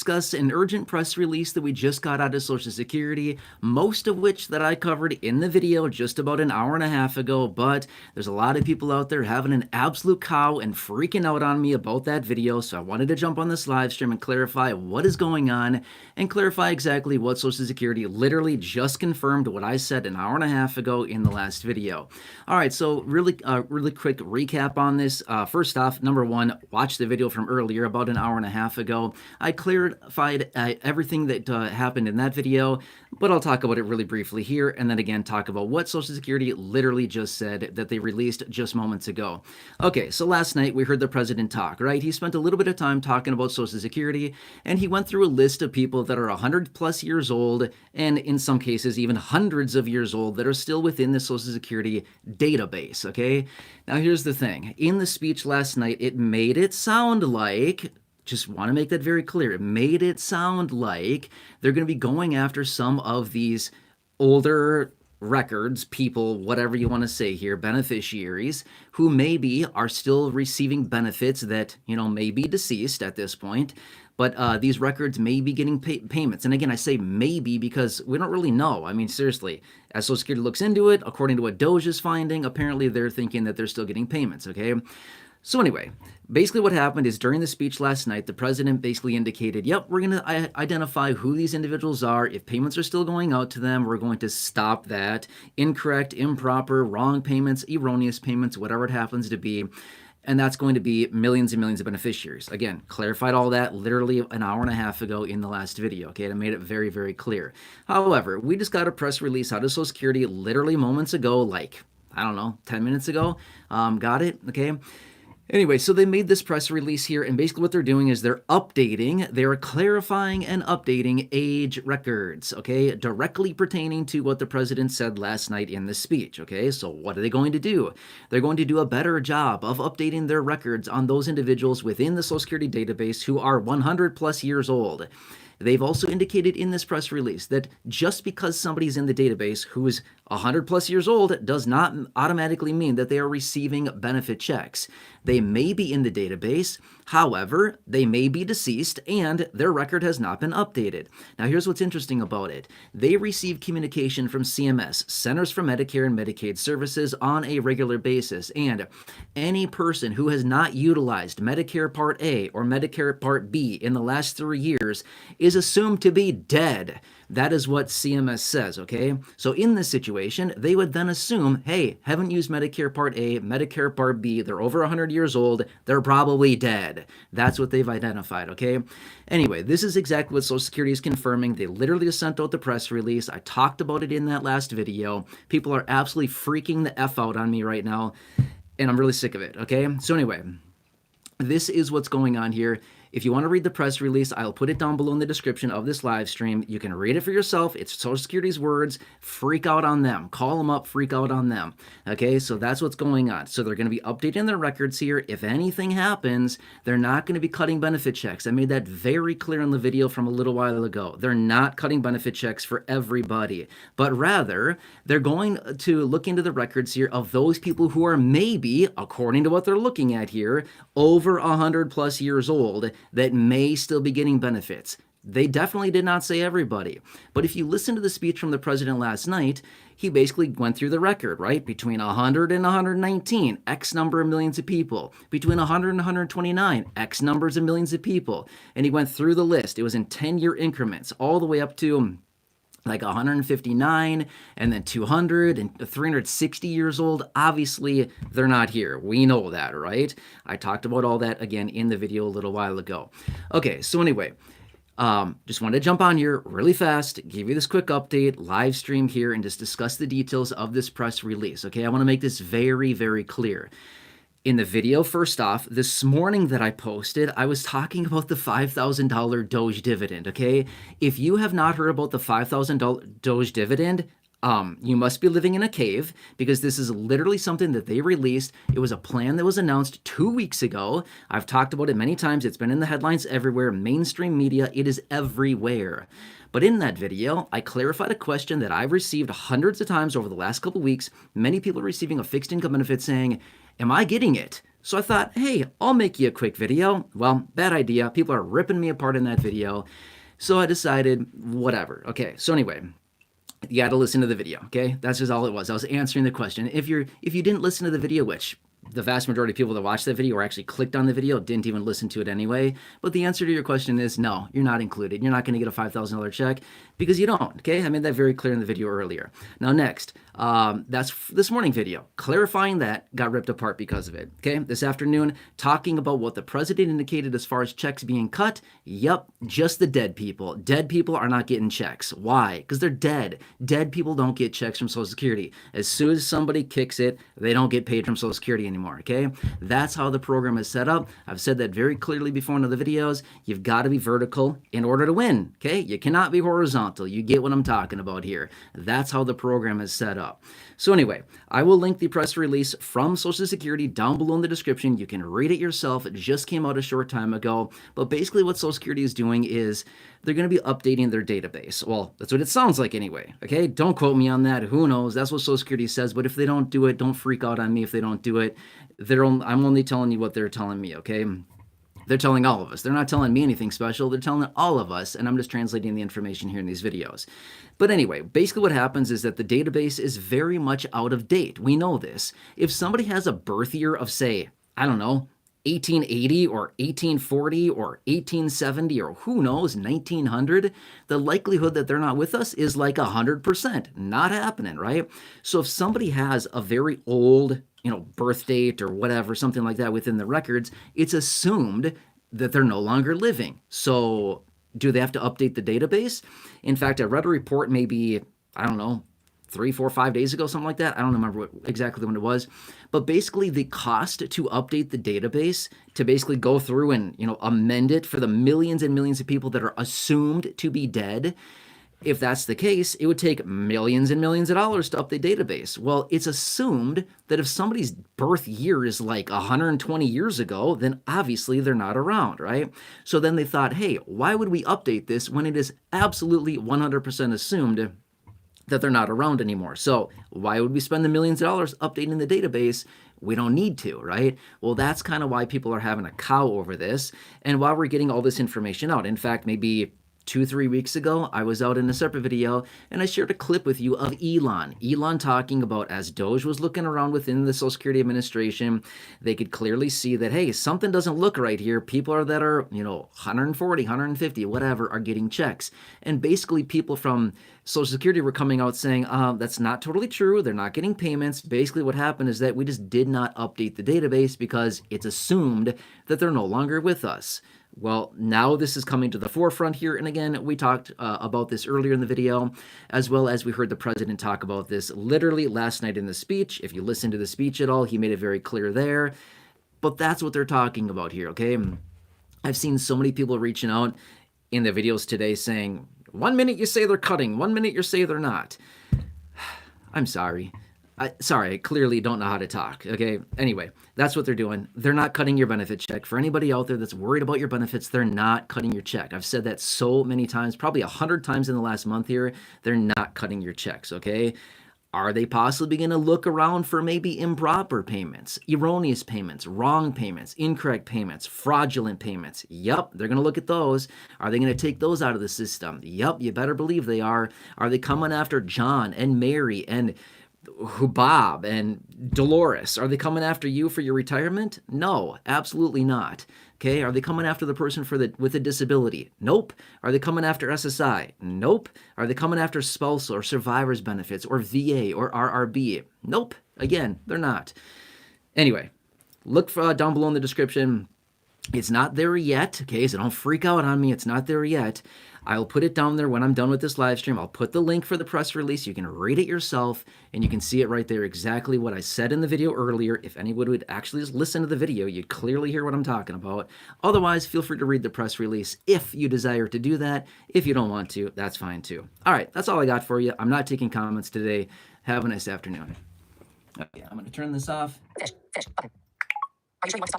discuss an urgent press release that we just got out of Social Security, most of which that I covered in the video just about an hour and a half ago, but there's a lot of people out there having an absolute cow and freaking out on me about that video, so I wanted to jump on this live stream and clarify what is going on and clarify exactly what Social Security literally just confirmed what I said an hour and a half ago in the last video. All right, so really quick recap on this. First off, number one, watch the video from earlier about an hour and a half ago. I clarified everything that happened in that video, but I'll talk about it really briefly here, and then again talk about what Social Security literally just said that they released just moments ago. Okay, so last night we heard the president talk, right? He spent a little bit of time talking about Social Security, and he went through a list of people that are 100 plus years old, and in some cases even hundreds of years old, that are still within the Social Security database, okay? Now here's the thing. In the speech last night, it made it sound like, just want to make that very clear, it made it sound like they're going to be going after some of these older records, people, whatever you want to say here, beneficiaries, who maybe are still receiving benefits that, may be deceased at this point, but these records may be getting payments. And again, I say maybe because we don't really know. I mean, seriously, as Social Security looks into it, according to what Doge is finding, apparently they're thinking that they're still getting payments, okay? So anyway, basically what happened is during the speech last night, the president basically indicated, yep, we're going to identify who these individuals are. If payments are still going out to them, we're going to stop that. Incorrect, improper, wrong payments, erroneous payments, whatever it happens to be. And that's going to be millions and millions of beneficiaries. Again, clarified all that literally an hour and a half ago in the last video, okay? I made it very, very clear. However, we just got a press release out of Social Security literally moments ago, like, I don't know, 10 minutes ago. Got it, okay? Anyway, so they made this press release here, and basically what they're doing is they're clarifying and updating age records, okay, directly pertaining to what the president said last night in the speech, okay? So what are they going to do? They're going to do a better job of updating their records on those individuals within the Social Security database who are 100 plus years old. They've also indicated in this press release that just because somebody's in the database who is 100 plus years old does not automatically mean that they are receiving benefit checks. They may be in the database, however, they may be deceased and their record has not been updated. Now here's what's interesting about it. They receive communication from CMS, Centers for Medicare and Medicaid Services, on a regular basis, and any person who has not utilized Medicare Part A or Medicare Part B in the last 3 years is assumed to be dead. That is what CMS says, okay? So in this situation, they would then assume, hey, haven't used Medicare Part A, Medicare Part B, they're over 100 years old, they're probably dead. That's what they've identified, okay? Anyway, this is exactly what Social Security is confirming. They literally just sent out the press release. I talked about it in that last video. People are absolutely freaking the F out on me right now, and I'm really sick of it, okay? So anyway, this is what's going on here. If you want to read the press release, I'll put it down below in the description of this live stream. You can read it for yourself. It's Social Security's words. Freak out on them. Call them up. Freak out on them. Okay, so that's what's going on. So they're going to be updating their records here. If anything happens, they're not going to be cutting benefit checks. I made that very clear in the video from a little while ago. They're not cutting benefit checks for everybody, but rather they're going to look into the records here of those people who are maybe, according to what they're looking at here, over 100 plus years old, that may still be getting benefits. They definitely did not say everybody. But if you listen to the speech from the president last night, he basically went through the record, right? Between 100 and 119, X number of millions of people. Between 100 and 129, X numbers of millions of people. And he went through the list. It was in 10-year increments, all the way up to like 159 and then 200 and 360 years old. Obviously, they're not here. We know that, right? I talked about all that again in the video a little while ago. Okay, so anyway, just wanted to jump on here really fast, give you this quick update, live stream here, and just discuss the details of this press release. Okay, I want to make this very, very clear. In the video, first off, this morning that I posted, I was talking about the $5,000 Doge dividend, okay? If you have not heard about the $5,000 Doge dividend, you must be living in a cave, because this is literally something that they released. It was a plan that was announced 2 weeks ago. I've talked about it many times. It's been in the headlines everywhere, mainstream media. It is everywhere. But in that video, I clarified a question that I've received hundreds of times over the last couple weeks. Many people are receiving a fixed income benefit saying, am I getting it? So I thought, hey, I'll make you a quick video. Well, bad idea. People are ripping me apart in that video. So I decided, whatever. Okay, so anyway, you got to listen to the video, okay? That's just all it was. I was answering the question. If you didn't listen to the video, which the vast majority of people that watched that video or actually clicked on the video didn't even listen to it anyway. But the answer to your question is no, you're not included. You're not going to get a $5,000 check because you don't, okay? I made that very clear in the video earlier. Now next, that's this morning video. Clarifying that got ripped apart because of it, okay? This afternoon, talking about what the president indicated as far as checks being cut. Yep, just the dead people. Dead people are not getting checks. Why? Because they're dead. Dead people don't get checks from Social Security. As soon as somebody kicks it, they don't get paid from Social Security anymore, okay? That's how the program is set up. I've said that very clearly before in other videos. You've got to be vertical in order to win, okay? You cannot be horizontal. You get what I'm talking about here. That's how the program is set up. So anyway, I will link the press release from Social Security down below in the description. You can read it yourself. It just came out a short time ago. But basically what Social Security is doing is they're going to be updating their database. Well, that's what it sounds like anyway, okay? Don't quote me on that. Who knows? That's what Social Security says. But if they don't do it, don't freak out on me if they don't do it. I'm only telling you what they're telling me, okay? They're telling all of us. They're not telling me anything special. They're telling all of us, and I'm just translating the information here in these videos. But anyway, basically what happens is that the database is very much out of date. We know this. If somebody has a birth year of, say, I don't know, 1880 or 1840 or 1870 or who knows, 1900, the likelihood that they're not with us is like 100%. Not happening, right? So if somebody has a very old birth date or whatever, something like that within the records, it's assumed that they're no longer living. So do they have to update the database? In fact, I read a report maybe, I don't know, 3, 4, 5 days ago, something like that. I don't remember exactly when it was. But basically the cost to update the database, to basically go through and, amend it for the millions and millions of people that are assumed to be dead, if that's the case, it would take millions and millions of dollars to update the database. Well, it's assumed that if somebody's birth year is like 120 years ago, then obviously they're not around, right? So then they thought, hey, why would we update this when it is absolutely 100% assumed that they're not around anymore? So why would we spend the millions of dollars updating the database? We don't need to, right? Well, that's kind of why people are having a cow over this and why we're getting all this information out. In fact, maybe 2-3 weeks ago, I was out in a separate video and I shared a clip with you of Elon talking about as Doge was looking around within the Social Security Administration, they could clearly see that, hey, something doesn't look right here. People that are, 140, 150, whatever, are getting checks. And basically people from Social Security were coming out saying, that's not totally true. They're not getting payments. Basically what happened is that we just did not update the database because it's assumed that they're no longer with us. Well, now this is coming to the forefront here. And again, we talked about this earlier in the video, as well as we heard the president talk about this literally last night in the speech. If you listen to the speech at all, he made it very clear there. But that's what they're talking about here, okay? I've seen so many people reaching out in the videos today saying, 1 minute you say they're cutting, 1 minute you say they're not. I'm sorry. I clearly don't know how to talk, okay? Anyway, that's what they're doing. They're not cutting your benefit check. For anybody out there that's worried about your benefits, they're not cutting your check. I've said that so many times, probably 100 times in the last month here. They're not cutting your checks, okay? Are they possibly going to look around for maybe improper payments, erroneous payments, wrong payments, incorrect payments, fraudulent payments? Yep, they're going to look at those. Are they going to take those out of the system? Yep, you better believe they are. Are they coming after John and Mary and Bob and Dolores? Are they coming after you for your retirement? No, absolutely not. Okay, are they coming after the person with a disability? Nope. Are they coming after SSI? Nope. Are they coming after spousal or survivor's benefits or VA or RRB? Nope. Again, they're not. Anyway, look down below in the description. It's not there yet, okay, so don't freak out on me. It's not there yet. I'll put it down there when I'm done with this live stream. I'll put the link for the press release. You can read it yourself, and you can see it right there, exactly what I said in the video earlier. If anyone would actually just listen to the video, you'd clearly hear what I'm talking about. Otherwise, feel free to read the press release if you desire to do that. If you don't want to, that's fine too. All right, that's all I got for you. I'm not taking comments today. Have a nice afternoon. Okay, I'm going to turn this off. Finish. Button. Are you sure you want to stop?